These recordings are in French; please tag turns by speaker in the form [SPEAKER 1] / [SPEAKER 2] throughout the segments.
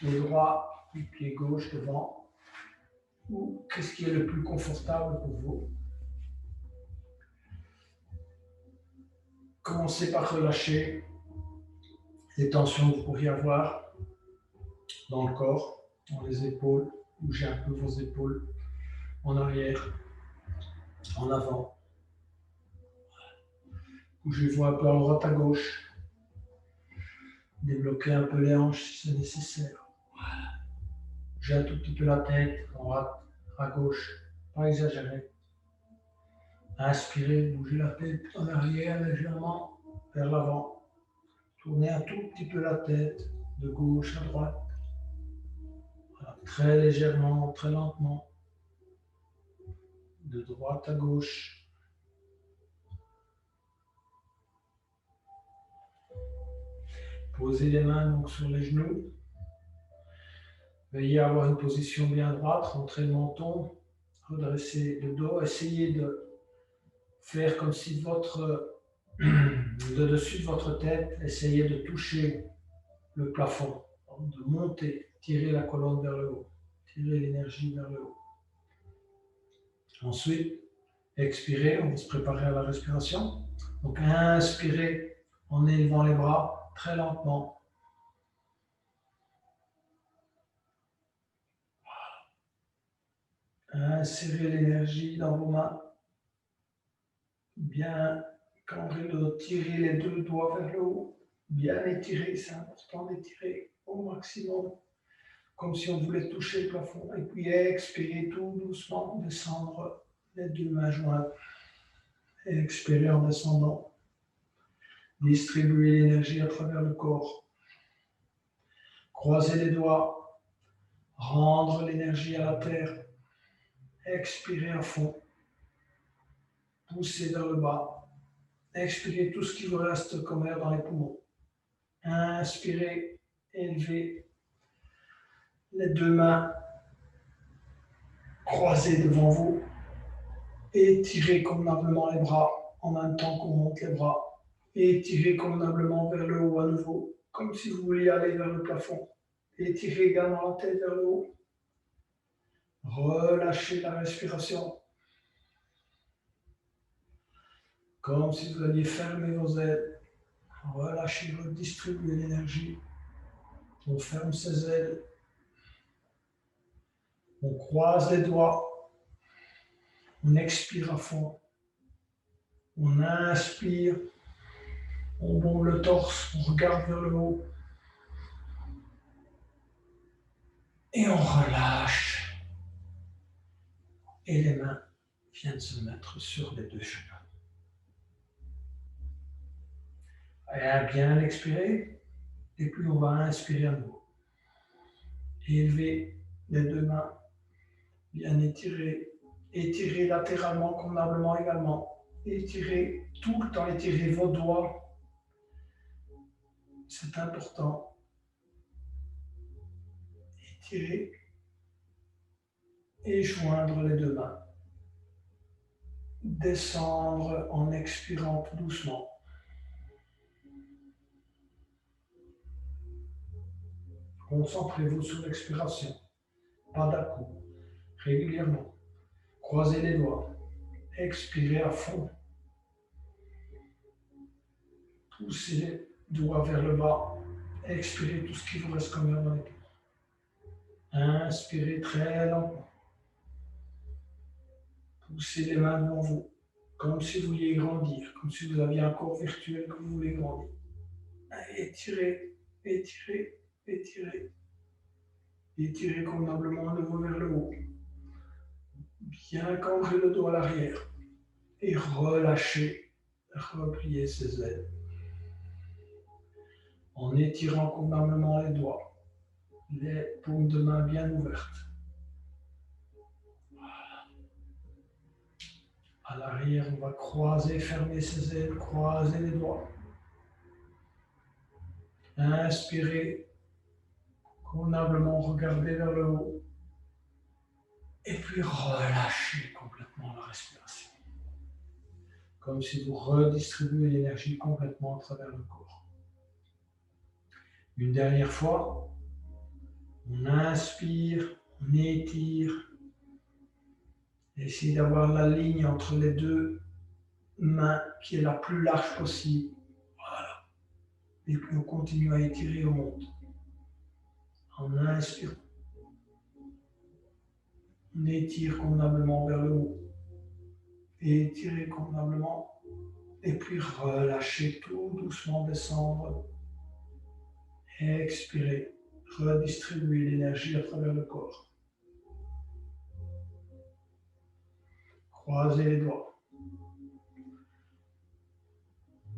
[SPEAKER 1] pied droit, puis pied gauche devant, ou qu'est-ce qui est le plus confortable pour vous. Commencez par relâcher les tensions que vous pourriez avoir dans le corps, dans les épaules. Bougez un peu vos épaules en arrière, en avant. Bougez-vous un peu à droite, à gauche. Débloquez un peu les hanches si c'est nécessaire. Bougez un tout petit peu la tête, à droite, à gauche. Pas exagérer. Inspirez, bougez la tête en arrière légèrement, vers l'avant. Tournez un tout petit peu la tête de gauche à droite. Voilà, très légèrement, très lentement. De droite à gauche. Posez les mains donc sur les genoux. Veuillez avoir une position bien droite, rentrez le menton, redressez le dos. Essayez de faire comme si de dessus de votre tête, essayez de toucher le plafond, de monter, tirer la colonne vers le haut, tirer l'énergie vers le haut. Ensuite, expirez, on va se préparer à la respiration. Donc inspirez en élevant les bras très lentement. Insérez l'énergie dans vos mains. Bien cambrez le dos, tirez les deux doigts vers le haut. Bien étirer, c'est important d'étirer au maximum, comme si on voulait toucher le plafond. Et puis expirez tout doucement, descendre les deux mains jointes. Expirez en descendant. Distribuez l'énergie à travers le corps. Croisez les doigts. Rendre l'énergie à la terre. Expirez à fond. Poussez vers le bas. Expirez tout ce qui vous reste comme air dans les poumons. Inspirez, élevez les deux mains croisées devant vous. Étirez convenablement les bras en même temps qu'on monte les bras. Étirez convenablement vers le haut à nouveau, comme si vous vouliez aller vers le plafond. Étirez également la tête vers le haut. Relâchez la respiration. Comme si vous alliez fermer vos ailes. Relâchez, redistribuez l'énergie. On ferme ses ailes. On croise les doigts. On expire à fond. On inspire. On bombe le torse. On regarde vers le haut. Et on relâche. Et les mains viennent se mettre sur les deux genoux. Et bien expirer. Et puis on va inspirer à nouveau. Élevez les deux mains. Bien étirer. Étirez latéralement, convenablement également. Étirez tout le temps, étirez vos doigts. C'est important. Étirez et joindre les deux mains. Descendre en expirant tout doucement. Concentrez-vous sur l'expiration. Pas d'à-coup. Régulièrement. Croisez les doigts. Expirez à fond. Poussez les doigts vers le bas. Expirez tout ce qui vous reste comme air dans les poumons. Inspirez très lentement. Poussez les mains devant vous, comme si vous vouliez grandir, comme si vous aviez un corps virtuel que vous voulez grandir. Étirez, étirez, étirez. Étirez convenablement de nouveau vers le haut. Bien cambrer le dos à l'arrière. Et relâchez, repliez ses ailes. En étirant convenablement les doigts. Les paumes de main bien ouvertes. Voilà. À l'arrière, on va croiser, fermer ses ailes, croiser les doigts. Inspirez, convenablement regarder vers le haut. Et puis relâchez complètement la respiration. Comme si vous redistribuez l'énergie complètement à travers le corps. Une dernière fois. On inspire, on étire. Essayez d'avoir la ligne entre les deux mains qui est la plus large possible. Voilà. Et puis on continue à étirer, on monte. En inspirant. On étire convenablement vers le haut. Et étirez convenablement. Et puis relâchez tout doucement descendre. Expirez. Redistribuez l'énergie à travers le corps. Croisez les doigts.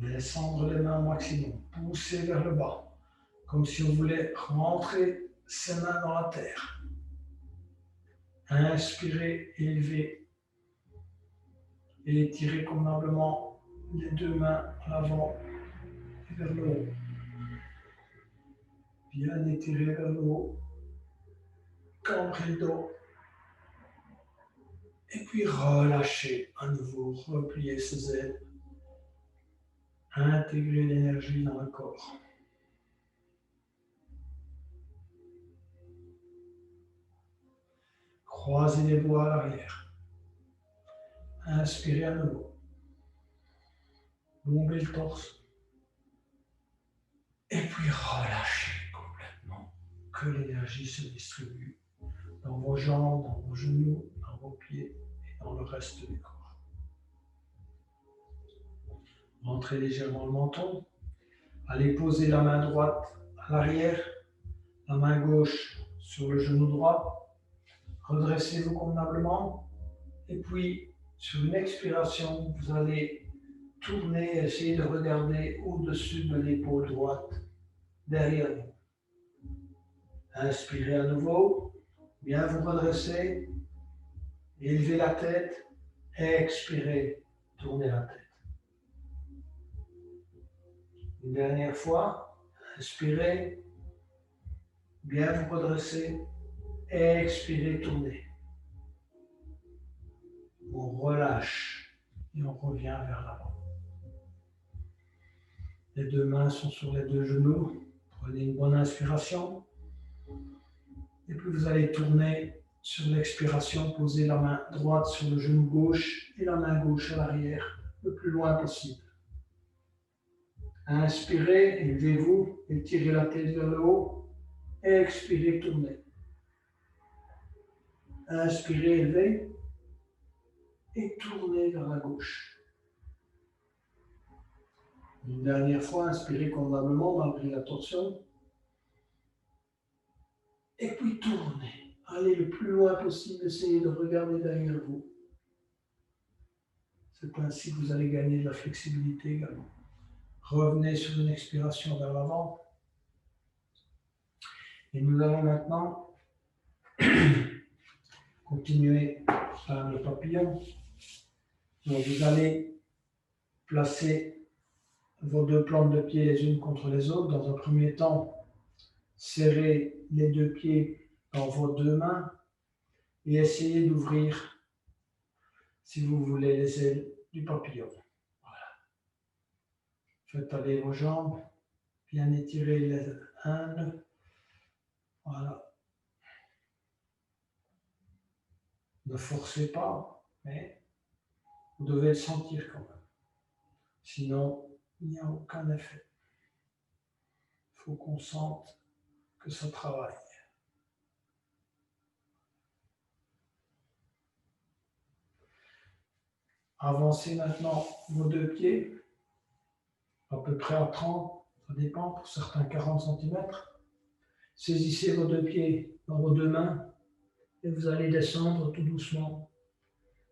[SPEAKER 1] Descendre les mains au maximum. Poussez vers le bas. Comme si on voulait rentrer ses mains dans la terre. Inspirez, élevez. Et étirez convenablement les deux mains à l'avant et vers le haut. Bien étiré vers le haut. Cambrez le dos. Et puis relâchez à nouveau. Repliez ses ailes. Intégrez l'énergie dans le corps. Croisez les doigts à l'arrière. Inspirez à nouveau. Bombez le torse. Et puis relâchez complètement. Que l'énergie se distribue dans vos jambes, dans vos genoux, dans vos pieds et dans le reste du corps. Rentrez légèrement le menton. Allez poser la main droite à l'arrière, la main gauche sur le genou droit. Redressez-vous convenablement. Et puis, sur une expiration, vous allez tourner, essayer de regarder au-dessus de l'épaule droite, derrière vous. Inspirez à nouveau, bien vous redressez, élevez la tête, expirez, tournez la tête. Une dernière fois, inspirez, bien vous redressez, expirez, tournez. On relâche et on revient vers l'avant. Les deux mains sont sur les deux genoux. Prenez une bonne inspiration. Et puis vous allez tourner sur l'expiration, poser la main droite sur le genou gauche et la main gauche à l'arrière, le plus loin possible. Inspirez, élevez-vous, étirez la tête vers le haut. Expirez, tournez. Inspirez, élevez et tournez vers la gauche. Une dernière fois, inspirez convenablement malgré la torsion. Et puis tournez. Allez le plus loin possible, essayez de regarder derrière vous. C'est ainsi que vous allez gagner de la flexibilité également. Revenez sur une expiration vers l'avant. Et nous allons maintenant continuer par le papillon. Donc vous allez placer vos deux plantes de pied les unes contre les autres. Dans un premier temps, serrez les deux pieds dans vos deux mains et essayez d'ouvrir, si vous voulez, les ailes du papillon. Voilà. Faites aller vos jambes, bien étirer les indes. Voilà. Ne forcez pas, mais vous devez le sentir quand même. Sinon, il n'y a aucun effet. Il faut qu'on sente que ça travaille. Avancez maintenant vos deux pieds, à peu près à 30, ça dépend, pour certains 40 cm. Saisissez vos deux pieds dans vos deux mains et vous allez descendre tout doucement,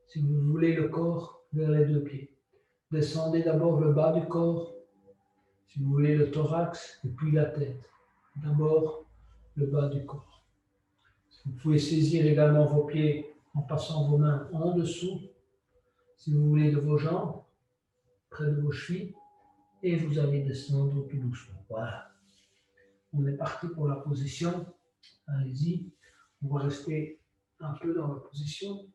[SPEAKER 1] si vous voulez, le corps vers les deux pieds. Descendez d'abord le bas du corps, si vous voulez le thorax, et puis la tête. D'abord le bas du corps. Vous pouvez saisir également vos pieds en passant vos mains en dessous, si vous voulez, de vos jambes, près de vos chevilles, et vous allez descendre tout doucement. Voilà. On est parti pour la position. Allez-y. On va rester un peu dans la position.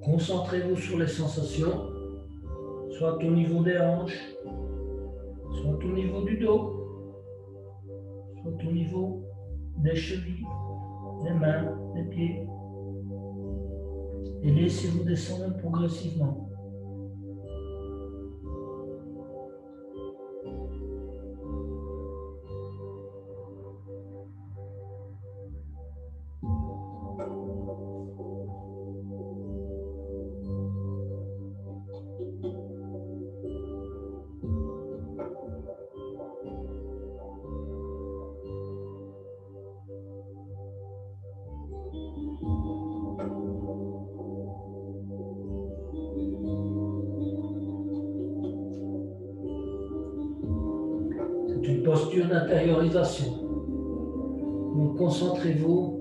[SPEAKER 1] Concentrez-vous sur les sensations, soit au niveau des hanches, soit au niveau du dos, soit au niveau des chevilles, des mains, des pieds. Et laissez-vous descendre progressivement. C'est une posture d'intériorisation. Donc concentrez-vous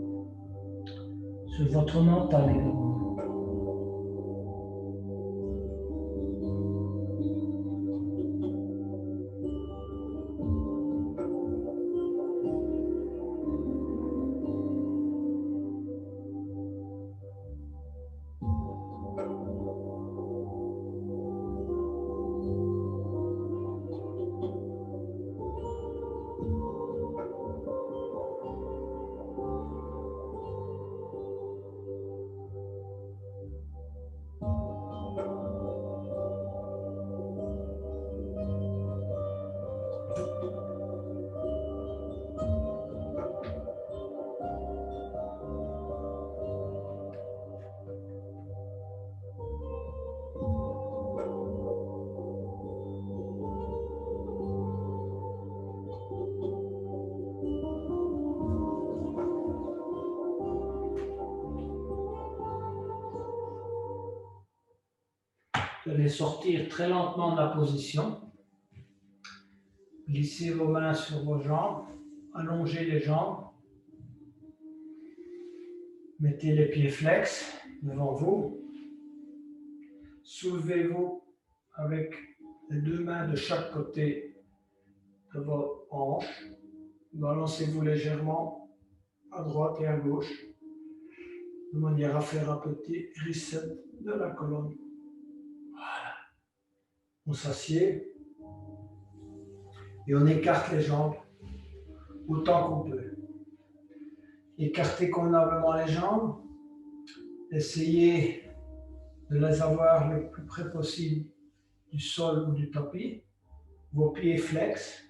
[SPEAKER 1] sur votre mental également. Vous allez sortir très lentement de la position. Glissez vos mains sur vos jambes, allongez les jambes. Mettez les pieds flex devant vous. Soulevez-vous avec les deux mains de chaque côté de vos hanches. Balancez-vous légèrement à droite et à gauche, de manière à faire un petit reset de la colonne. Voilà. On s'assied et on écarte les jambes autant qu'on peut. Écartez convenablement les jambes. Essayez de les avoir le plus près possible du sol ou du tapis. Vos pieds flex.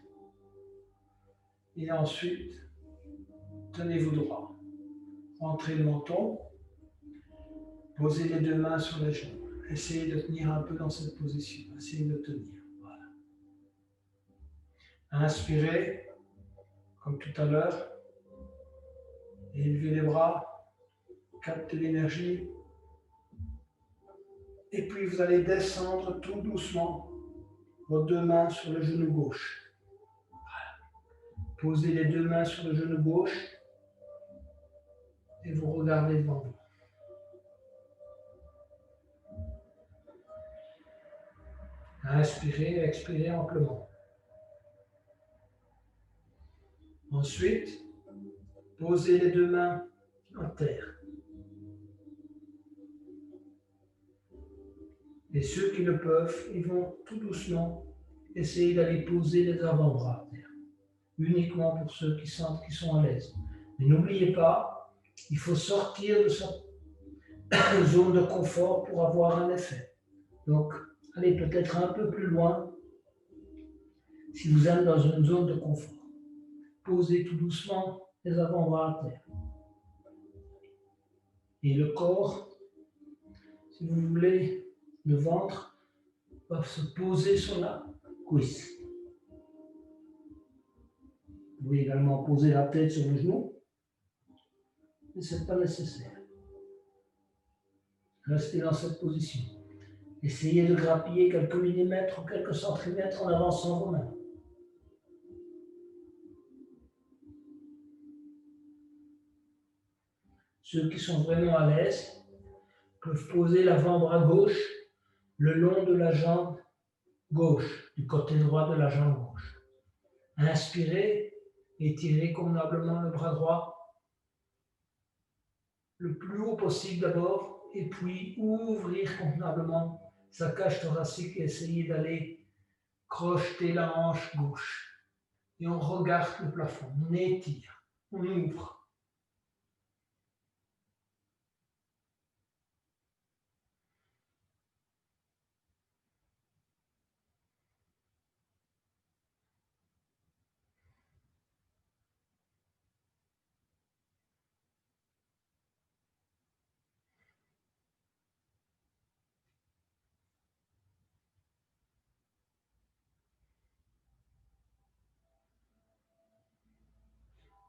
[SPEAKER 1] Et ensuite, tenez-vous droit. Rentrez le menton. Posez les deux mains sur les jambes. Essayez de tenir un peu dans cette position. Essayez de tenir. Voilà. Inspirez, comme tout à l'heure. Élevez les bras. Captez l'énergie. Et puis vous allez descendre tout doucement vos deux mains sur le genou gauche. Voilà. Posez les deux mains sur le genou gauche et vous regardez devant vous. Inspirez et expirez amplement. Ensuite, posez les deux mains à terre. Et ceux qui le peuvent, ils vont tout doucement essayer d'aller poser les avant-bras à terre. Uniquement pour ceux qui sentent qu'ils sont à l'aise. Mais n'oubliez pas, il faut sortir de sa zone de confort pour avoir un effet. Donc, allez peut-être un peu plus loin si vous êtes dans une zone de confort. Posez tout doucement les avant-bras à terre. Et le corps, si vous voulez, le ventre va se poser sur la cuisse. Vous pouvez également poser la tête sur le genou, mais ce n'est pas nécessaire. Restez dans cette position. Essayez de grappiller quelques millimètres ou quelques centimètres en avançant vos mains. Ceux qui sont vraiment à l'aise peuvent poser l'avant-bras gauche le long de la jambe gauche, du côté droit de la jambe gauche. Inspirez, étirez convenablement le bras droit le plus haut possible d'abord et puis ouvrir convenablement sa cage thoracique et essayer d'aller crocheter la hanche gauche. Et on regarde le plafond, on étire, on ouvre.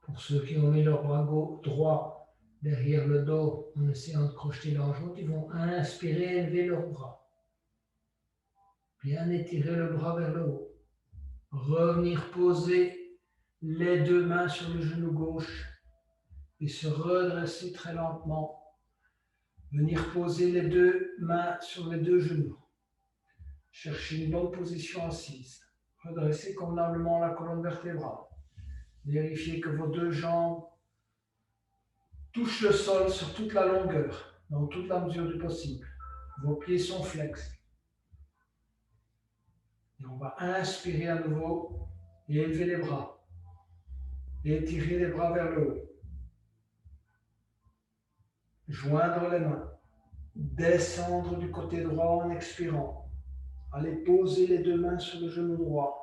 [SPEAKER 1] Pour ceux qui ont mis leur bras droit derrière le dos en essayant de crocheter la hanche, ils vont inspirer, élever leur bras. Bien étirer le bras vers le haut. Revenir poser les deux mains sur le genou gauche et se redresser très lentement. Venir poser les deux mains sur les deux genoux. Chercher une bonne position assise. Redresser convenablement la colonne vertébrale. Vérifiez que vos deux jambes touchent le sol sur toute la longueur, dans toute la mesure du possible. Vos pieds sont flex. Et on va inspirer à nouveau et élever les bras. Et étirer les bras vers le haut. Joindre les mains. Descendre du côté droit en expirant. Allez poser les deux mains sur le genou droit.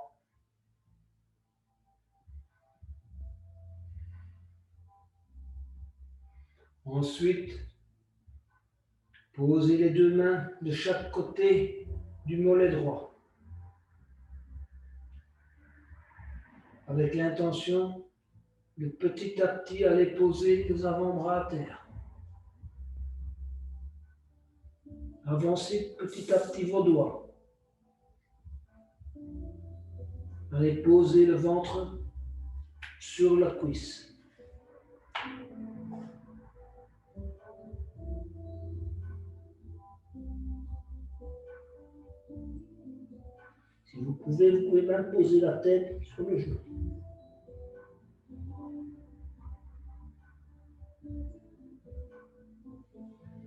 [SPEAKER 1] Ensuite, posez les deux mains de chaque côté du mollet droit. Avec l'intention de petit à petit aller poser les avant-bras à terre. Avancez petit à petit vos doigts. Allez poser le ventre sur la cuisse. Si vous pouvez même poser la tête sur le genou.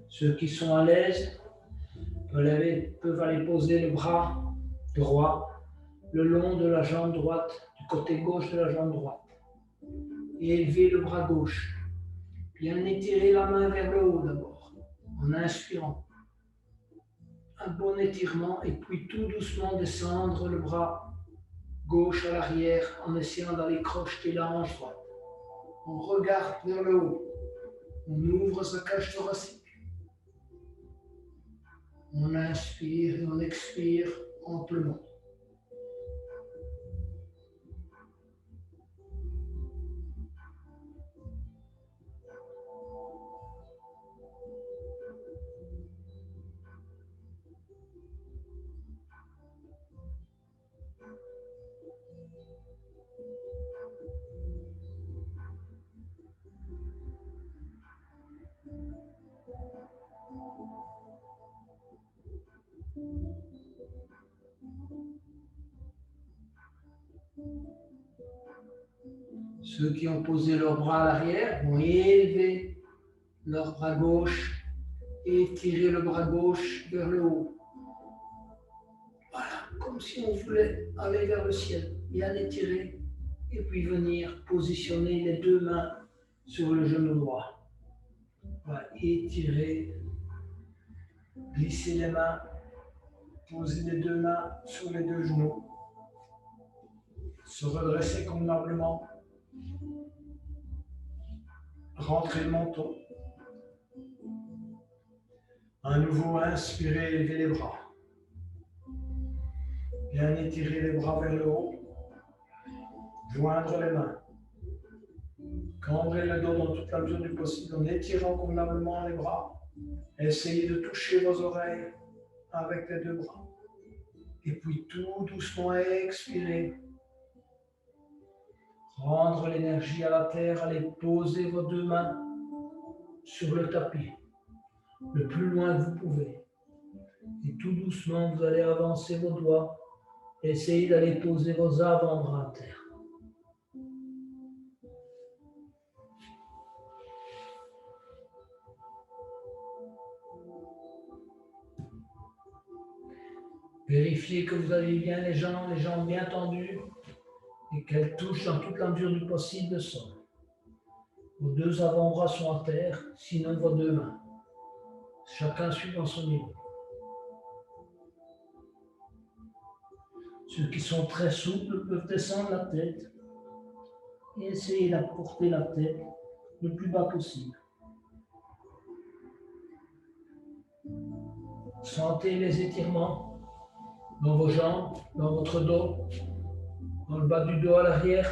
[SPEAKER 1] Ceux qui sont à l'aise peuvent aller poser le bras droit le long de la jambe droite, du côté gauche de la jambe droite. Et élever le bras gauche. Bien étirer la main vers le haut d'abord, en inspirant. Un bon étirement et puis tout doucement descendre le bras gauche à l'arrière en essayant d'aller crocheter la hanche droite. On regarde vers le haut. On ouvre sa cage thoracique. On inspire et on expire amplement. Ceux qui ont posé leurs bras à l'arrière vont élever leur bras gauche et tirer le bras gauche vers le haut. Voilà, comme si on voulait aller vers le ciel, bien étirer et puis venir positionner les deux mains sur le genou droit. Voilà, étirer, glisser les mains, poser les deux mains sur les deux genoux, se redresser convenablement, rentrer le menton. À nouveau, inspirer, élever les bras. Bien étirer les bras vers le haut. Joindre les mains. Cambrer le dos dans toute la mesure du possible en étirant convenablement les bras. Essayez de toucher vos oreilles avec les deux bras. Et puis tout doucement expirer. Rendre l'énergie à la terre. Allez poser vos deux mains sur le tapis. Le plus loin que vous pouvez. Et tout doucement, vous allez avancer vos doigts. Essayez d'aller poser vos avant-bras à terre. Vérifiez que vous avez bien les jambes bien tendues et qu'elles touchent dans toute la mesure du possible le sol. Vos deux avant-bras sont à terre, sinon vos deux mains. Chacun suivant son niveau. Ceux qui sont très souples peuvent descendre la tête et essayer de porter la tête le plus bas possible. Sentez les étirements dans vos jambes, dans votre dos, dans le bas du dos à l'arrière.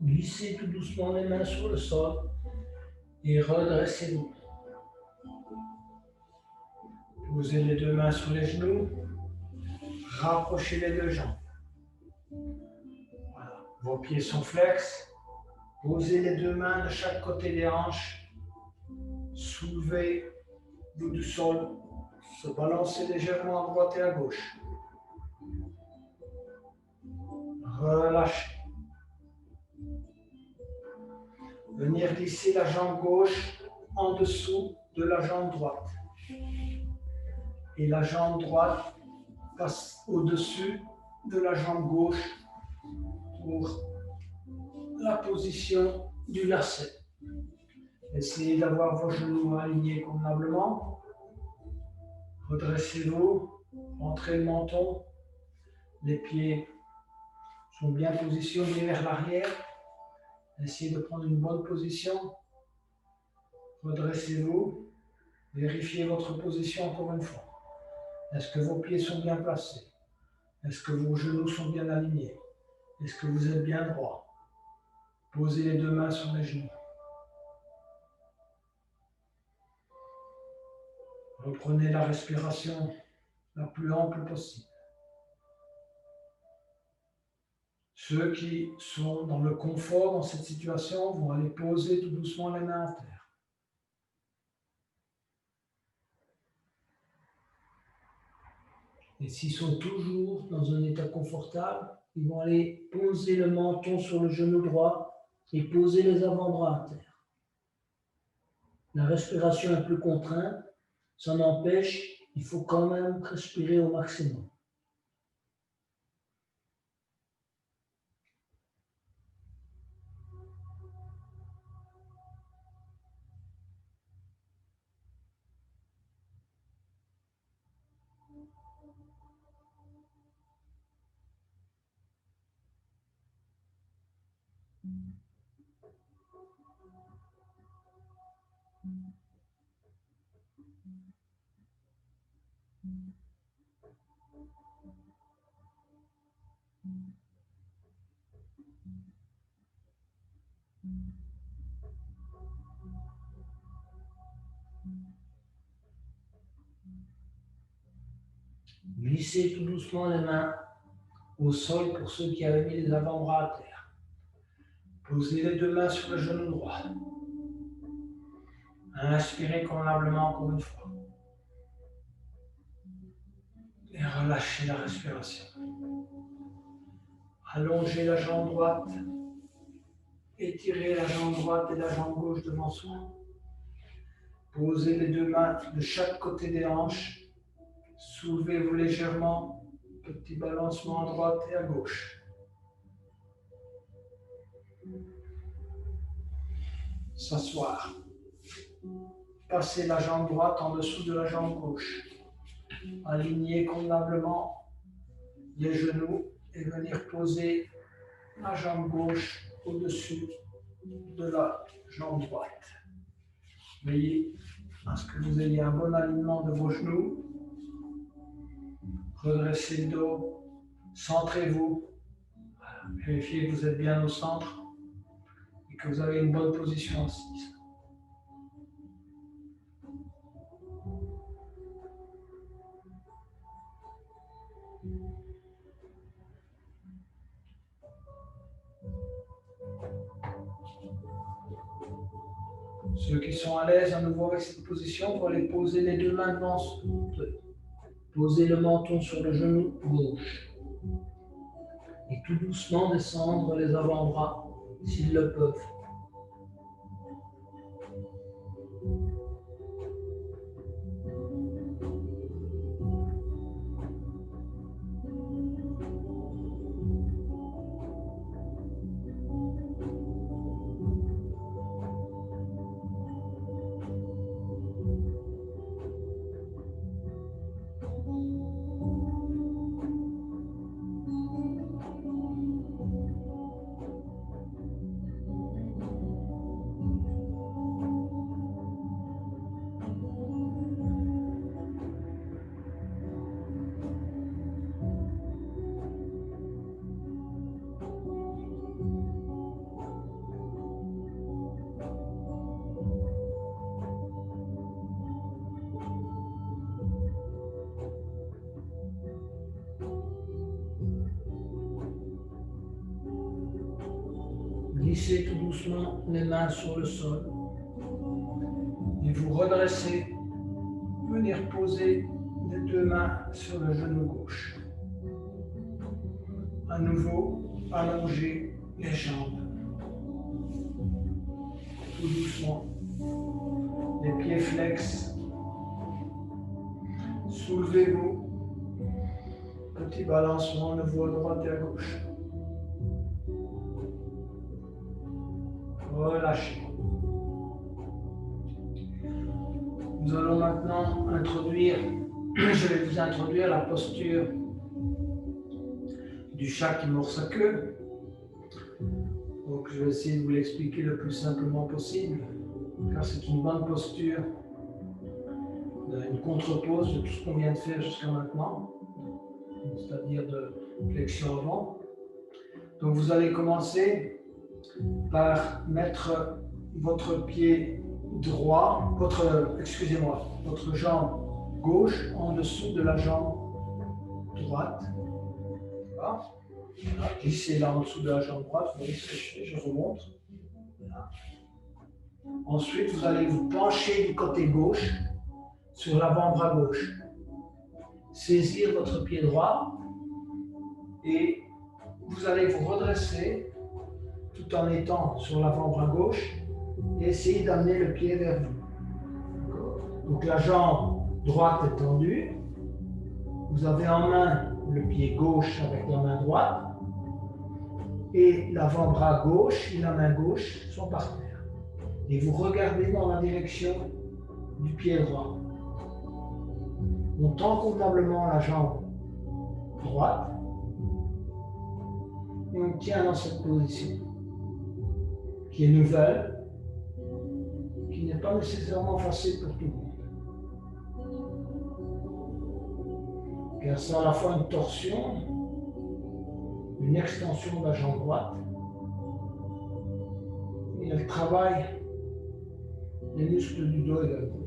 [SPEAKER 1] Glissez tout doucement les mains sur le sol et redressez-vous. Posez les deux mains sur les genoux, rapprochez les deux jambes. Voilà. Vos pieds sont flex. Posez les deux mains de chaque côté des hanches. Soulevez-vous du sol. Se balancez légèrement à droite et à gauche. Relâchez. Venir glisser la jambe gauche en dessous de la jambe droite. Et la jambe droite passe au-dessus de la jambe gauche pour la position du lacet. Essayez d'avoir vos genoux alignés convenablement. Redressez-vous, rentrez le menton. Les pieds sont bien positionnés vers l'arrière. Essayez de prendre une bonne position. Redressez-vous. Vérifiez votre position encore une fois. Est-ce que vos pieds sont bien placés? Est-ce que vos genoux sont bien alignés? Est-ce que vous êtes bien droit? Posez les deux mains sur les genoux. Reprenez la respiration la plus ample possible. Ceux qui sont dans le confort dans cette situation vont aller poser tout doucement les mains à terre. Et s'ils sont toujours dans un état confortable, ils vont aller poser le menton sur le genou droit et poser les avant-bras à terre. La respiration est plus contrainte, ça n'empêche, il faut quand même respirer au maximum. Glissez tout doucement les mains au sol pour ceux qui avaient mis les avant-bras à terre. Posez les deux mains sur le genou droit. Inspirez convenablement encore une fois. Et relâchez la respiration. Allongez la jambe droite. Étirez la jambe droite et la jambe gauche devant soi. Posez les deux mains de chaque côté des hanches. Soulevez-vous légèrement. Petit balancement à droite et à gauche. S'asseoir. Passez la jambe droite en dessous de la jambe gauche. Alignez convenablement les genoux et venir poser la jambe gauche au-dessus de la jambe droite. Veillez à ce que vous ayez un bon alignement de vos genoux. Redressez le dos, centrez-vous. Vérifiez que vous êtes bien au centre et que vous avez une bonne position assise. Ceux qui sont à l'aise à nouveau avec cette position vont aller poser les deux mains devant, poser le menton sur le genou gauche. Et tout doucement descendre les avant-bras s'ils le peuvent. Glissez tout doucement les mains sur le sol et vous redressez. Venir poser les deux mains sur le genou gauche. À nouveau, allongez les jambes. Tout doucement. Les pieds flex. Soulevez-vous. Petit balancement à nouveau à droite et à gauche. Relâchez. Nous allons maintenant je vais vous introduire la posture du chat qui mord sa queue. Donc je vais essayer de vous l'expliquer le plus simplement possible, car c'est une bonne posture, une contre-pose de tout ce qu'on vient de faire jusqu'à maintenant, c'est-à-dire de flexion avant. Donc vous allez commencer par mettre votre pied droit, votre jambe gauche en dessous de la jambe droite. Voilà. Glissez là en dessous de la jambe droite, vous voyez ce que je fais, je remonte. Voilà. Ensuite, vous allez vous pencher du côté gauche sur l'avant-bras gauche. Saisir votre pied droit et vous allez vous redresser tout en étant sur l'avant-bras gauche et essayer d'amener le pied vers vous. Donc la jambe droite est tendue. Vous avez en main le pied gauche avec la main droite et l'avant-bras gauche et la main gauche sont par terre. Et vous regardez dans la direction du pied droit. On tend convenablement la jambe droite et on tient dans cette position qui est nouvelle, qui n'est pas nécessairement facile pour tout le monde. Car c'est à la fois une torsion, une extension de la jambe droite, et elle travaille les muscles du dos également.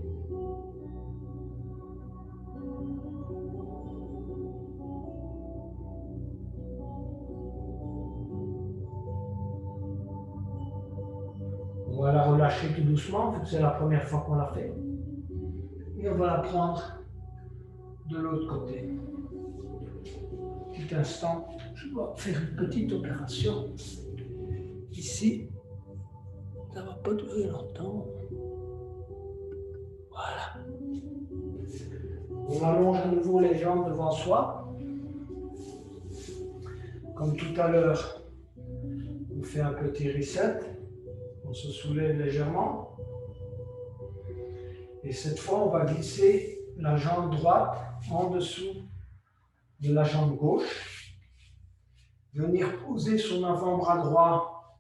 [SPEAKER 1] On va la relâcher tout doucement, vu que c'est la première fois qu'on la fait. Et on va la prendre de l'autre côté. Petit instant, je dois faire une petite opération. Ici, ça ne va pas durer longtemps. Voilà. On allonge à nouveau les jambes devant soi. Comme tout à l'heure, on fait un petit reset. On se soulève légèrement. Et cette fois, on va glisser la jambe droite en dessous de la jambe gauche. Venir poser son avant-bras droit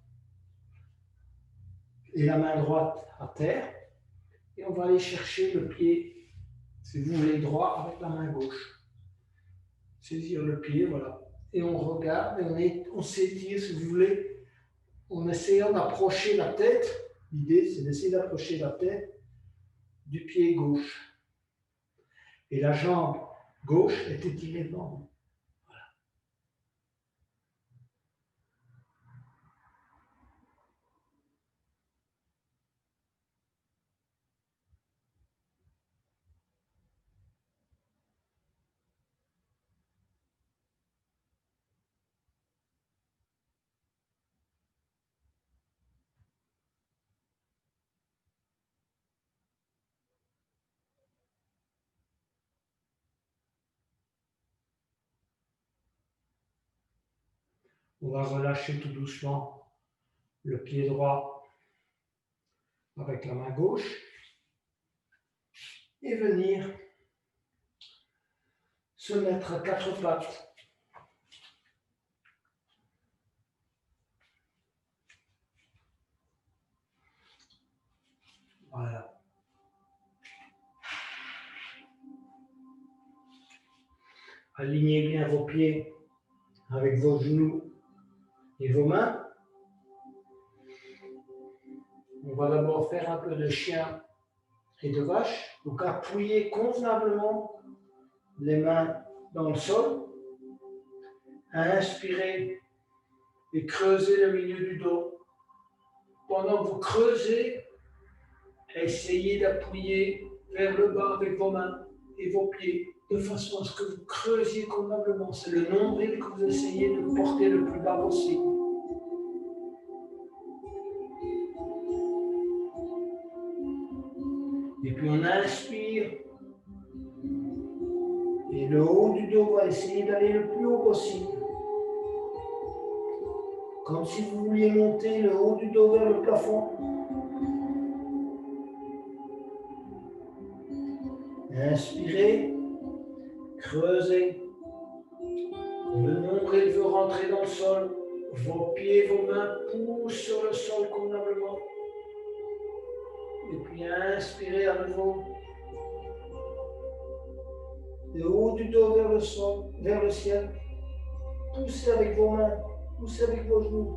[SPEAKER 1] et la main droite à terre. Et on va aller chercher le pied, si vous voulez, droit avec la main gauche. Saisir le pied, voilà. Et on regarde et on s'étire, si vous voulez, en essayant d'approcher la tête. L'idée, c'est d'essayer d'approcher la tête du pied gauche. Et la jambe gauche est étirée devant. Voilà. On va relâcher tout doucement le pied droit avec la main gauche et venir se mettre à quatre pattes. Voilà. Alignez bien vos pieds avec vos genoux et vos mains. On va d'abord faire un peu de chien et de vache. Donc appuyez convenablement les mains dans le sol. Inspirez et creusez le milieu du dos. Pendant que vous creusez, essayez d'appuyer vers le bas avec vos mains et vos pieds, de façon à ce que vous creusiez convenablement. C'est le nombril que vous essayez de porter le plus bas possible. Et puis on inspire. Et le haut du dos va essayer d'aller le plus haut possible. Comme si vous vouliez monter le haut du dos vers le plafond. Inspirez, creusez. Le nombril veut rentrer dans le sol. Vos pieds, vos mains poussent sur le sol convenablement. Et puis inspirez à nouveau. Le haut du dos vers le sol, vers le ciel. Poussez avec vos mains, poussez avec vos genoux,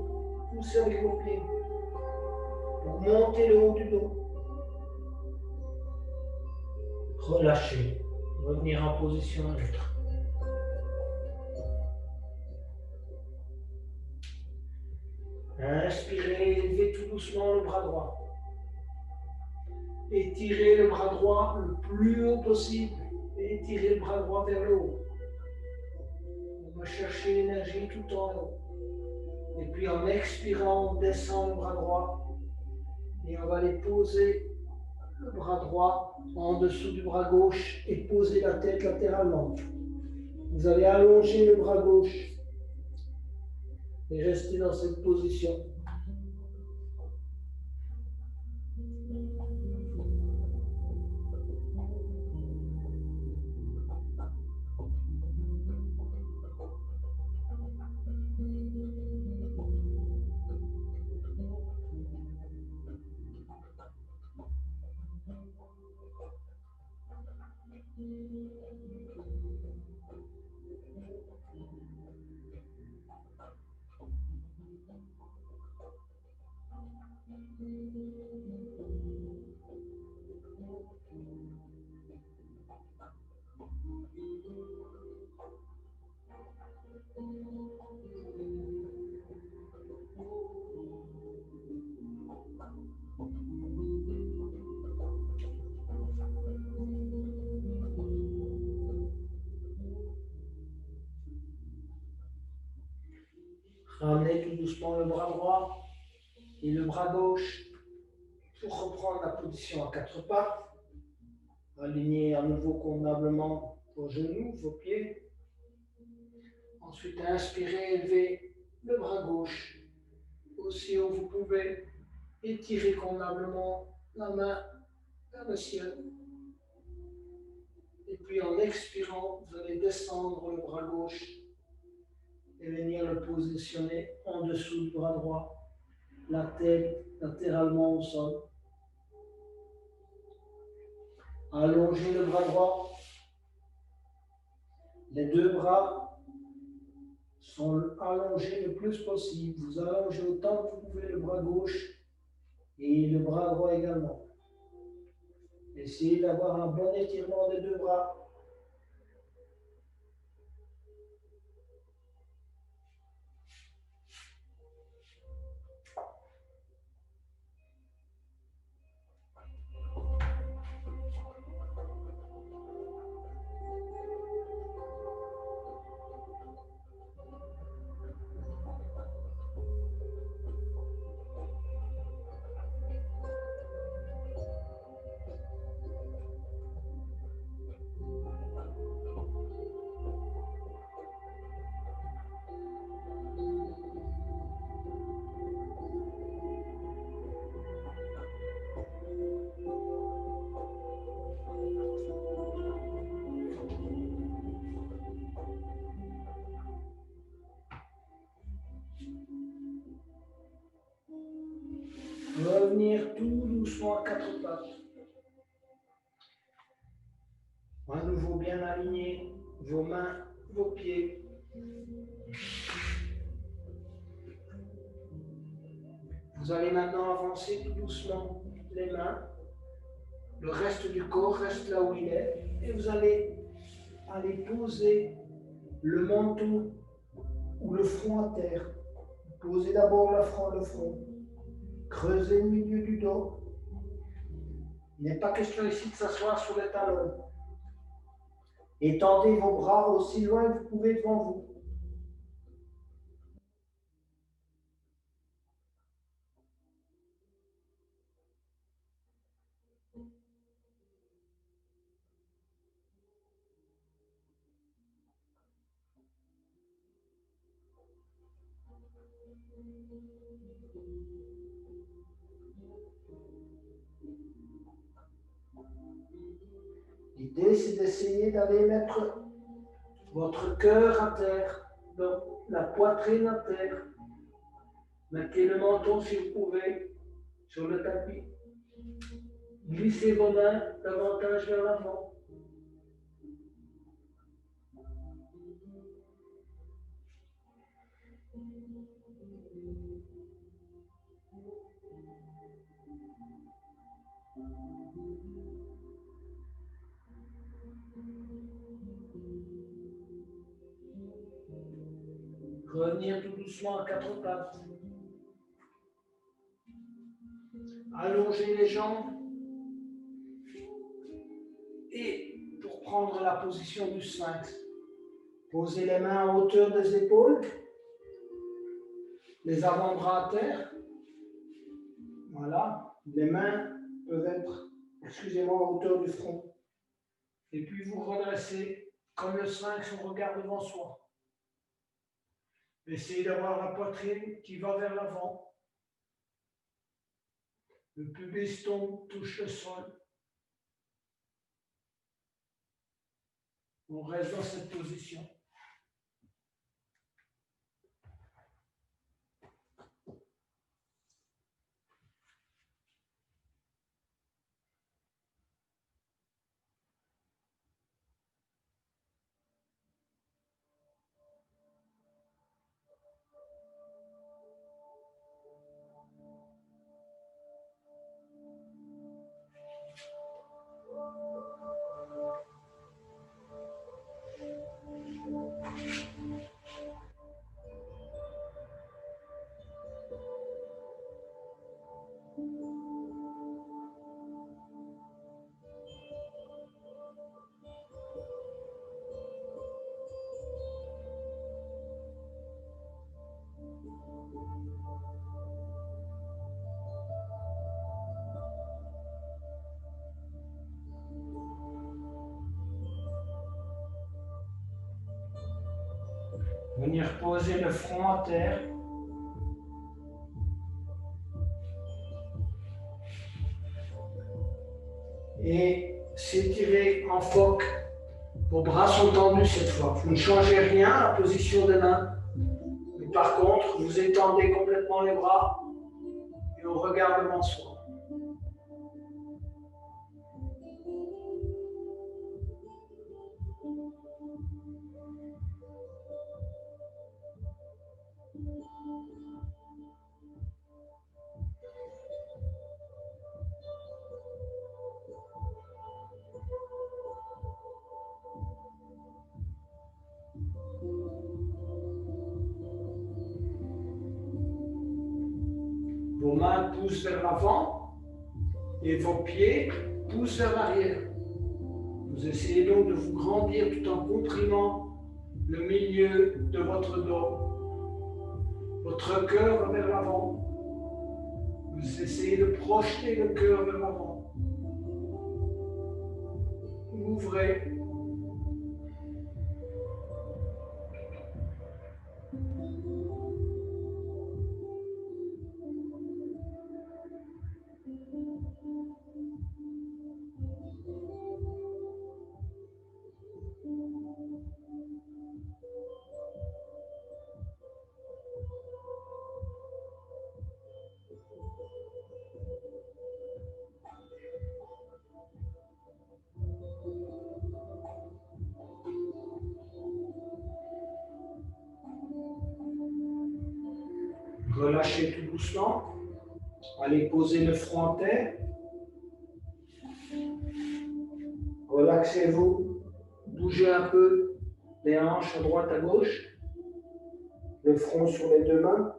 [SPEAKER 1] poussez avec vos pieds. Pour monter le haut du dos. Relâchez. Revenir en position neutre. Inspirez, élevez tout doucement le bras droit. Étirez le bras droit le plus haut possible. Et étirez le bras droit vers le haut. On va chercher l'énergie tout en haut. Et puis en expirant, on descend le bras droit. Et on va aller poser le bras droit en dessous du bras gauche et poser la tête latéralement. Vous allez allonger le bras gauche et rester dans cette position. Ramenez tout doucement le bras droit et le bras gauche pour reprendre la position à quatre pattes. Alignez à nouveau convenablement vos genoux, vos pieds. Ensuite, inspirez, élevez le bras gauche aussi haut vous pouvez. Étirez convenablement la main vers le ciel. Et puis en expirant, vous allez descendre le bras gauche et venir le positionner en dessous du bras droit, la tête latéralement au sol. Allongez le bras droit. Les deux bras sont allongés le plus possible. Vous allongez autant que vous pouvez le bras gauche et le bras droit également. Essayez d'avoir un bon étirement des deux bras. revenir tout doucement à quatre pattes. À nouveau bien aligné, vos mains, vos pieds. Vous allez maintenant avancer tout doucement les mains. Le reste du corps reste là où il est. Et vous allez aller poser le menton ou le front à terre. Posez d'abord le front. Creusez le milieu du dos. Il n'est pas question ici de s'asseoir sur les talons. Étendez vos bras aussi loin que vous pouvez devant vous. L'idée, c'est d'essayer d'aller mettre votre cœur à terre, donc la poitrine à terre. Mettez le menton, si vous pouvez, sur le tapis. Glissez vos mains davantage vers l'avant. Revenir tout doucement à quatre pattes. Allongez les jambes. Et pour prendre la position du sphinx, posez les mains à hauteur des épaules, les avant-bras à terre. Voilà, les mains peuvent être, à hauteur du front. Et puis vous redressez comme le sphinx, on regarde devant soi. Essayez d'avoir la poitrine qui va vers l'avant. Le pubis tombe, touche le sol. On reste dans cette position. Venir poser le front à terre. Et s'étirer en phoque. Vos bras sont tendus cette fois. Vous ne changez rien à la position des mains. Mais par contre, vous étendez complètement les bras et on regarde devant soi. Vos mains poussent vers l'avant et vos pieds poussent vers l'arrière. Vous essayez donc de vous grandir tout en comprimant le milieu de votre dos. Votre cœur va vers l'avant. Vous essayez de projeter le cœur vers l'avant. Ouvrez. Relâchez tout doucement. Allez poser le front en terre. Relaxez-vous. Bougez un peu les hanches à droite à gauche. Le front sur les deux mains.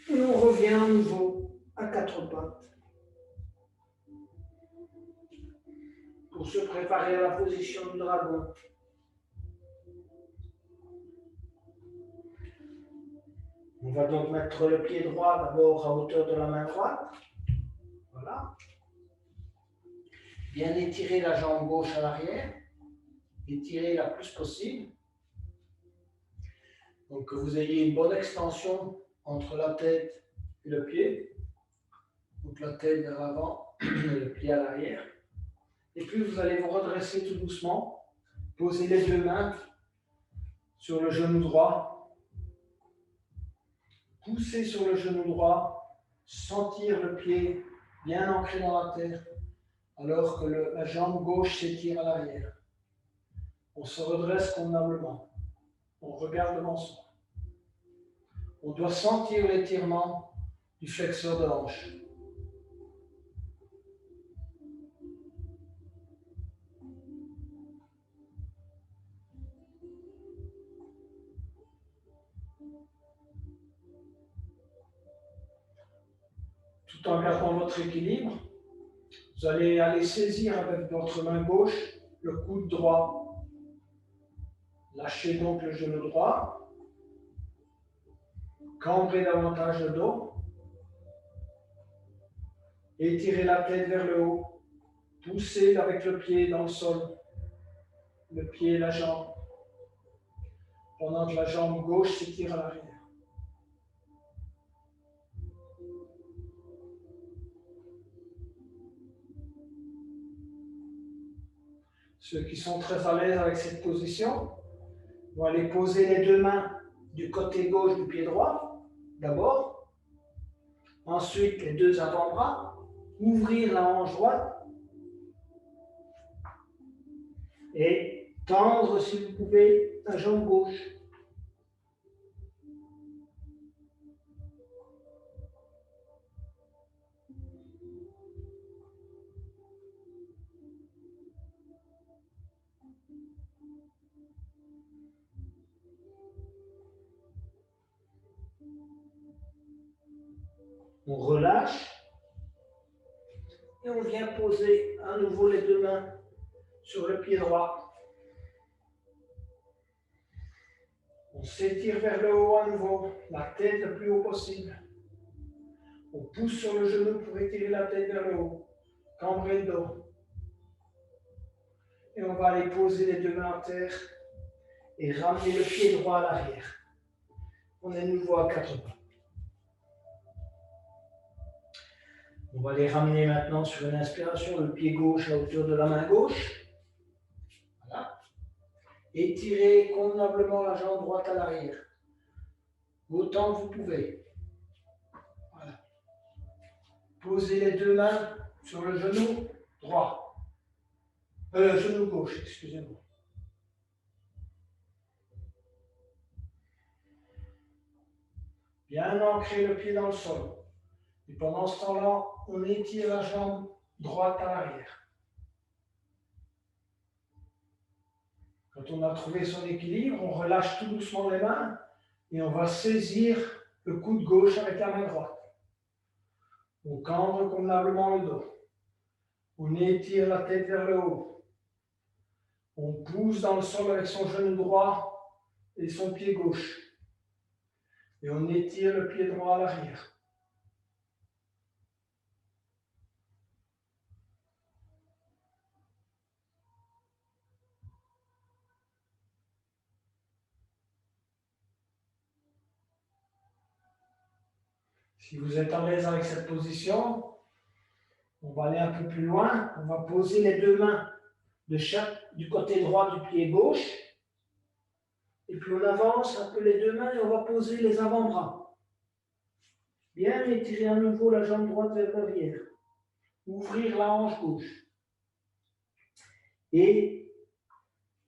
[SPEAKER 1] Et on revient à nouveau à quatre pattes. Pour se préparer à la position du dragon. On va donc mettre le pied droit d'abord à hauteur de la main droite. Voilà. Bien étirer la jambe gauche à l'arrière. Étirer la plus possible. Donc que vous ayez une bonne extension entre la tête et le pied. Donc la tête vers l'avant et le pied à l'arrière. Et puis vous allez vous redresser tout doucement. Posez les deux mains sur le genou droit. Poussez sur le genou droit. Sentir le pied bien ancré dans la terre. Alors que la jambe gauche s'étire à l'arrière. On se redresse convenablement. On regarde devant soi. On doit sentir l'étirement du flexeur de hanche. Tout en gardant votre équilibre, vous allez aller saisir avec votre main gauche le coude droit. Lâchez donc le genou droit. Cambrez davantage le dos. Étirez la tête vers le haut. Poussez avec le pied dans le sol. Le pied et la jambe. Pendant que la jambe gauche s'étire à l'arrière. Ceux qui sont très à l'aise avec cette position vont aller poser les deux mains du côté gauche du pied droit, d'abord. Ensuite, les deux avant-bras. Ouvrir la hanche droite. Et tendre, si vous pouvez, la jambe gauche. On relâche et on vient poser à nouveau les deux mains sur le pied droit. On s'étire vers le haut à nouveau, la tête le plus haut possible. On pousse sur le genou pour étirer la tête vers le haut, cambrer le dos. Et on va aller poser les deux mains en terre et ramener le pied droit à l'arrière. On est de nouveau à quatre pas. On va les ramener maintenant sur une inspiration, le pied gauche à hauteur de la main gauche. Voilà. Étirez convenablement la jambe droite à l'arrière, autant que vous pouvez. Voilà. Posez les deux mains sur le genou droit. Genou gauche, excusez-moi. Bien ancrer le pied dans le sol. Et pendant ce temps-là, on étire la jambe droite à l'arrière. Quand on a trouvé son équilibre, on relâche tout doucement les mains et on va saisir le coude gauche avec la main droite. On cambre convenablement le dos. On étire la tête vers le haut. On pousse dans le sol avec son genou droit et son pied gauche. Et on étire le pied droit à l'arrière. Si vous êtes à l'aise avec cette position, on va aller un peu plus loin. On va poser les deux mains du côté droit du pied gauche. Et puis on avance un peu les deux mains et on va poser les avant-bras. Bien étirer à nouveau la jambe droite vers l'arrière. Ouvrir la hanche gauche. Et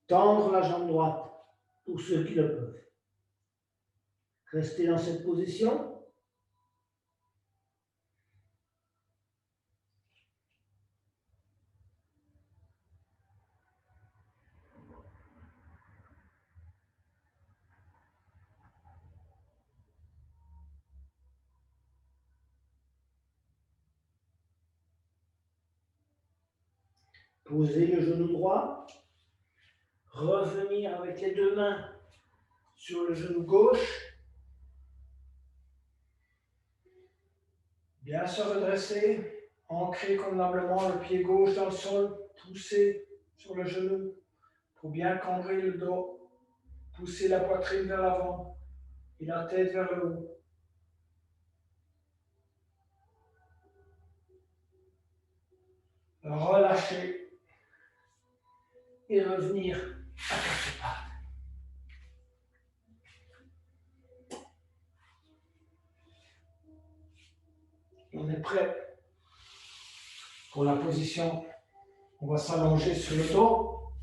[SPEAKER 1] Tendre la jambe droite pour ceux qui le peuvent. Restez dans cette position. Posez le genou droit. Revenir avec les deux mains sur le genou gauche. Bien se redresser. Ancrer convenablement le pied gauche dans le sol. Pousser sur le genou pour bien cambrer le dos. Pousser la poitrine vers l'avant et la tête vers le haut. Relâcher et revenir à quatre pattes. On est prêt pour la position. On va s'allonger sur le dos.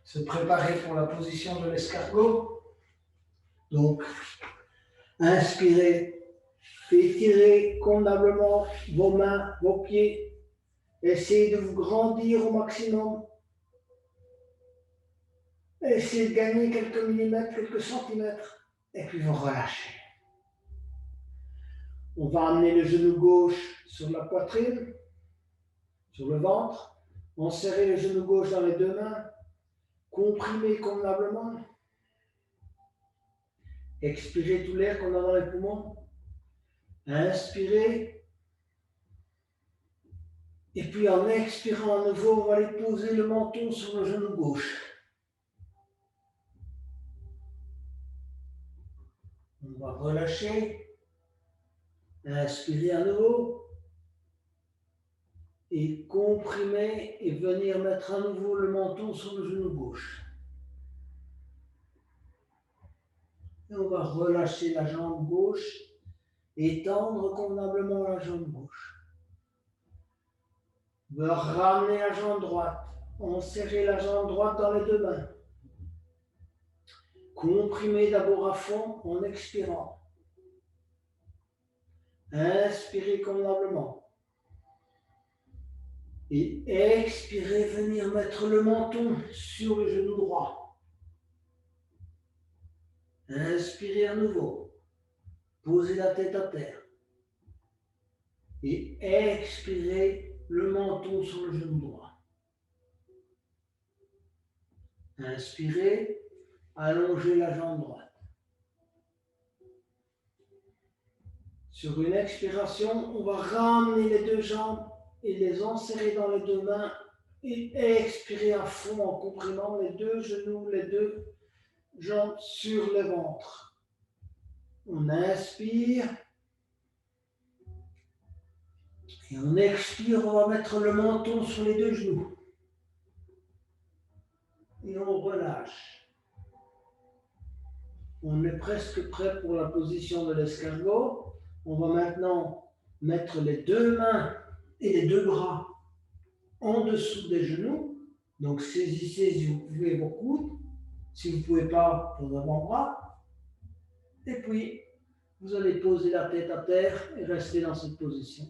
[SPEAKER 1] Se préparer pour la position de l'escargot. Donc, inspirez. Étirez convenablement vos mains, vos pieds. Essayez de vous grandir au maximum. Essayez de gagner quelques millimètres, quelques centimètres. Et puis vous relâchez. On va amener le genou gauche sur la poitrine, sur le ventre. On serre le genou gauche dans les deux mains. Comprimez convenablement. Expirez tout l'air qu'on a dans les poumons. Inspirez. Et puis en expirant à nouveau, on va aller poser le menton sur le genou gauche. On va relâcher. Inspirez à nouveau. Et comprimer et venir mettre à nouveau le menton sur le genou gauche. Et on va relâcher la jambe gauche et tendre convenablement la jambe gauche. On va ramener la jambe droite. On serre la jambe droite dans les deux mains. Comprimez d'abord à fond en expirant. Inspirez convenablement. Et expirez, venir mettre le menton sur le genou droit. Inspirez à nouveau. Posez la tête à terre. Et expirez le menton sur le genou droit. Inspirez, allongez la jambe droite. Sur une expiration, on va ramener les deux jambes et les enserrer dans les deux mains et expirer à fond en comprimant les deux genoux, les deux jambes sur le ventre. On inspire et on expire, on va mettre le menton sur les deux genoux. Et on relâche. On est presque prêt pour la position de l'escargot. On va maintenant mettre les deux mains et les deux bras en dessous des genoux. Donc saisissez si vous pouvez vos coudes. Si vous ne pouvez pas, vos avant-bras. Et puis, vous allez poser la tête à terre et rester dans cette position.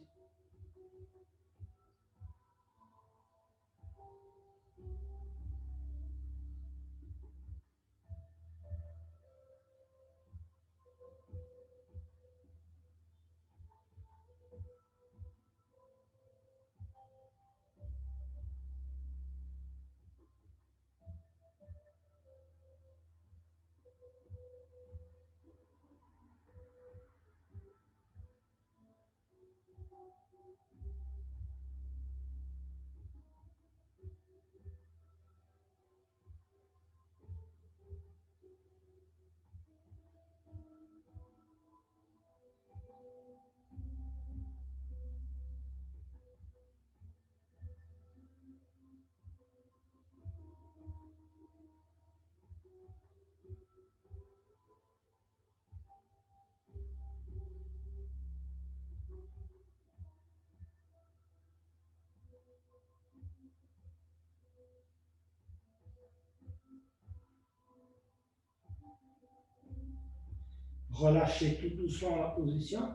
[SPEAKER 1] relâchez tout doucement la position.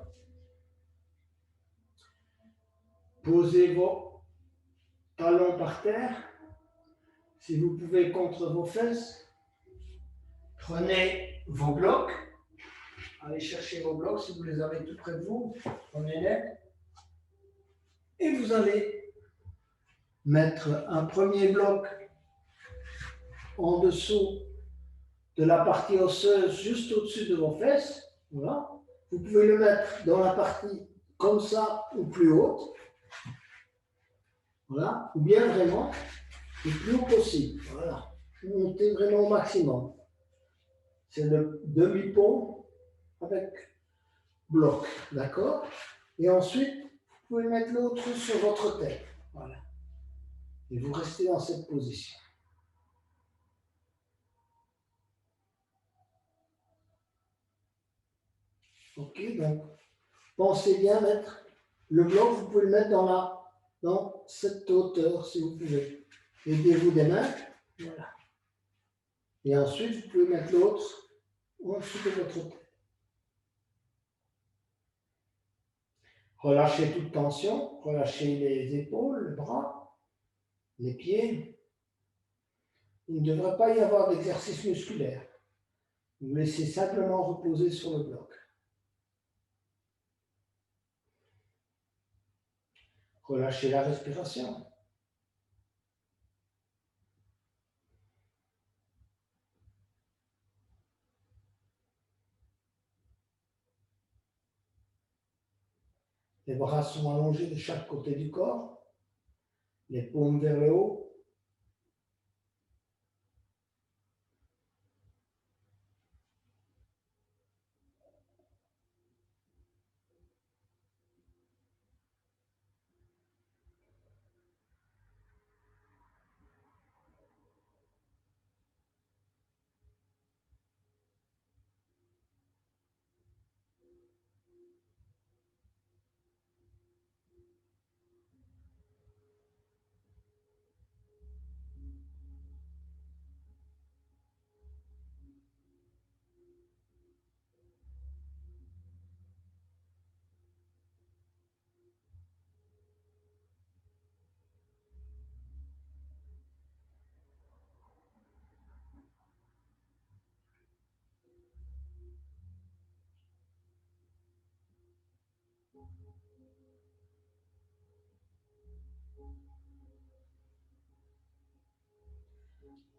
[SPEAKER 1] Posez vos talons par terre. Si vous pouvez, contre vos fesses. Prenez vos blocs. Allez chercher vos blocs si vous les avez tout près de vous. Prenez-les. Et vous allez mettre un premier bloc en dessous de la partie osseuse, juste au-dessus de vos fesses. Voilà. Vous pouvez le mettre dans la partie comme ça ou plus haute. Voilà. Ou bien vraiment le plus haut possible. Voilà. Montez vraiment au maximum. C'est le demi-pont avec bloc. D'accord? Et ensuite, vous pouvez mettre l'autre sur votre tête. Voilà. Et vous restez dans cette position. Ok, donc pensez bien mettre le bloc, vous pouvez le mettre dans cette hauteur si vous pouvez. Aidez-vous des mains. Voilà. Et ensuite, vous pouvez mettre l'autre en dessous de votre tête. Relâchez toute tension, relâchez les épaules, les bras, les pieds. Il ne devrait pas y avoir d'exercice musculaire. Vous laissez simplement reposer sur le bloc. Relâchez la respiration. Les bras sont allongés de chaque côté du corps, les paumes vers le haut.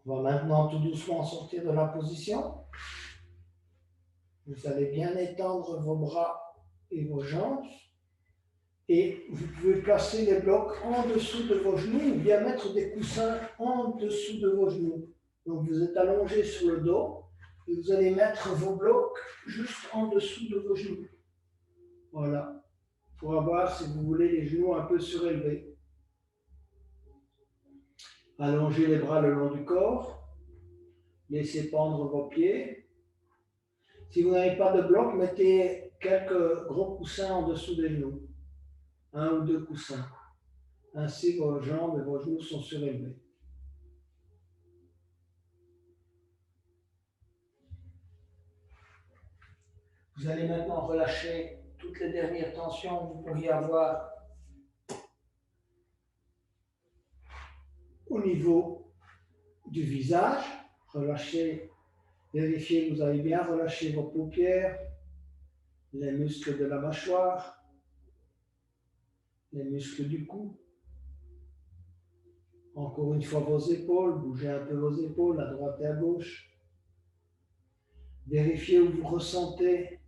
[SPEAKER 1] On va maintenant tout doucement sortir de la position. Vous allez bien étendre vos bras et vos jambes. Et vous pouvez placer les blocs en dessous de vos genoux ou bien mettre des coussins en dessous de vos genoux. Donc vous êtes allongé sur le dos et vous allez mettre vos blocs juste en dessous de vos genoux. Voilà. Pour avoir, si vous voulez, les genoux un peu surélevés. Allongez les bras le long du corps. Laissez pendre vos pieds. Si vous n'avez pas de bloc, mettez quelques gros coussins en dessous des genoux. Un ou deux coussins. Ainsi, vos jambes et vos genoux sont surélevés. Vous allez maintenant relâcher toutes les dernières tensions que vous pourriez avoir au niveau du visage. Relâchez, vérifiez que vous avez bien relâché vos paupières, les muscles de la mâchoire, les muscles du cou. Encore une fois vos épaules, bougez un peu vos épaules à droite et à gauche. Vérifiez où vous ressentez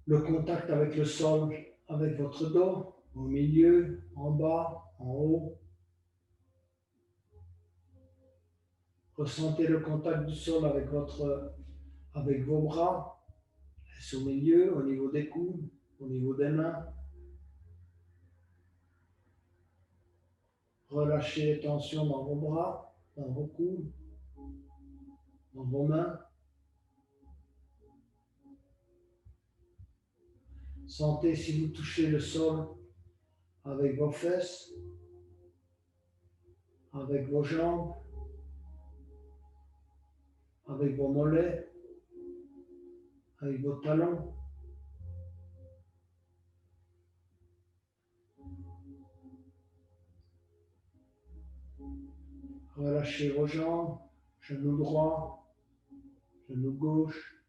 [SPEAKER 1] le contact avec le sol, avec votre dos, au milieu, en bas, en haut. Ressentez le contact du sol avec vos bras, au milieu, au niveau des coudes, au niveau des mains. Relâchez les tensions dans vos bras, dans vos coudes, dans vos mains. Sentez si vous touchez le sol avec vos fesses, avec vos jambes, avec vos mollets, avec vos talons. Relâchez vos jambes, genou droit, genou gauche,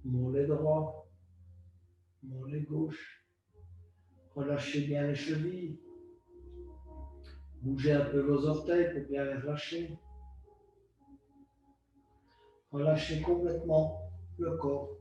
[SPEAKER 1] mollet droit, mollet gauche. Relâchez bien les chevilles. Bougez un peu vos orteils pour bien les relâcher. Relâchez complètement le corps.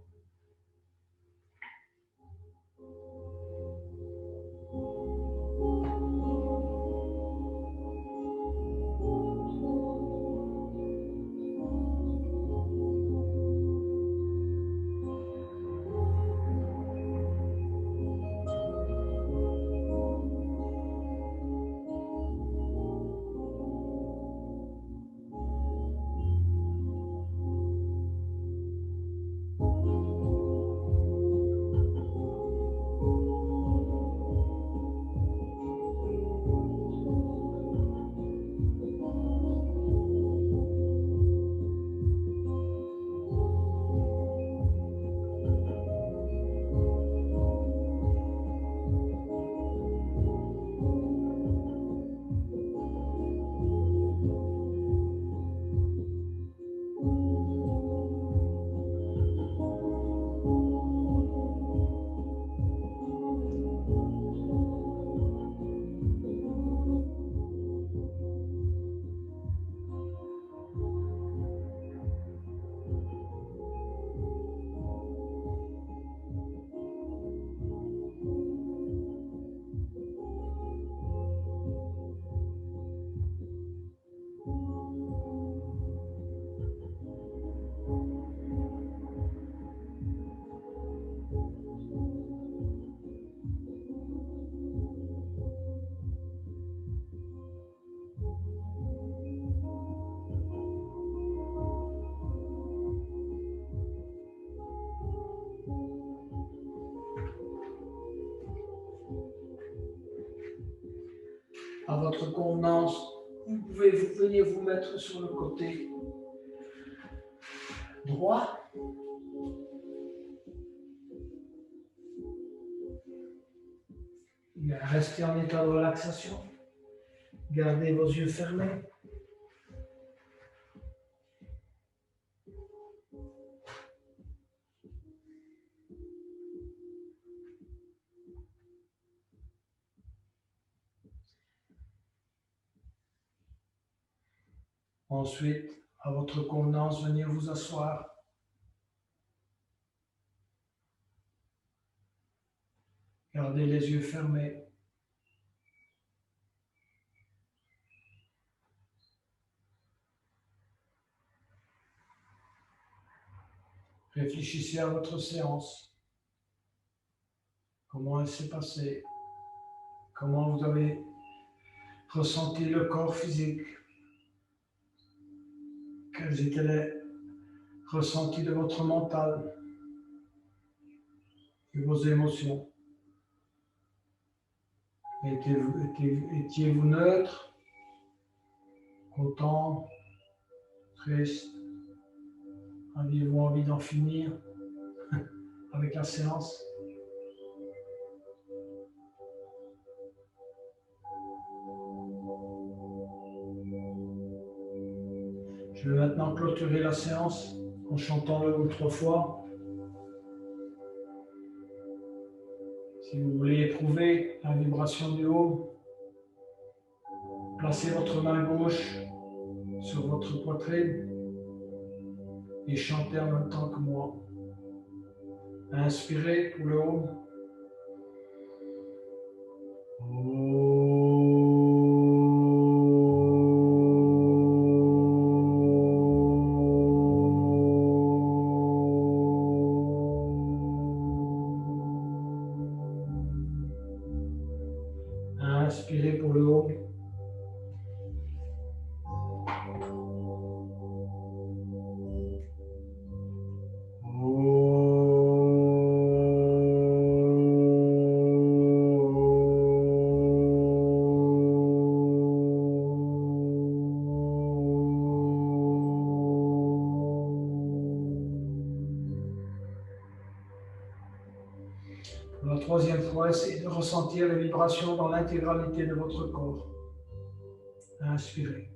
[SPEAKER 1] À votre convenance, vous pouvez venir vous mettre sur le côté droit. Restez en état de relaxation. Gardez vos yeux fermés. Ensuite, à votre convenance, venez vous asseoir. Gardez les yeux fermés. Réfléchissez à votre séance. Comment elle s'est passée? Comment vous avez ressenti le corps physique? Quels étaient les ressentis de votre mental et vos émotions? Étiez-vous neutre, content, triste? Aviez-vous envie d'en finir avec la séance? Je vais maintenant clôturer la séance en chantant le ou 3 fois. Si vous voulez éprouver la vibration du haut, placez votre main gauche sur votre poitrine et chantez en même temps que moi. Inspirez pour le haut. Inspirez pour le haut. Pour la troisième fois, essayez de ressentir les vibrations dans l'intégralité de votre corps. Inspirez.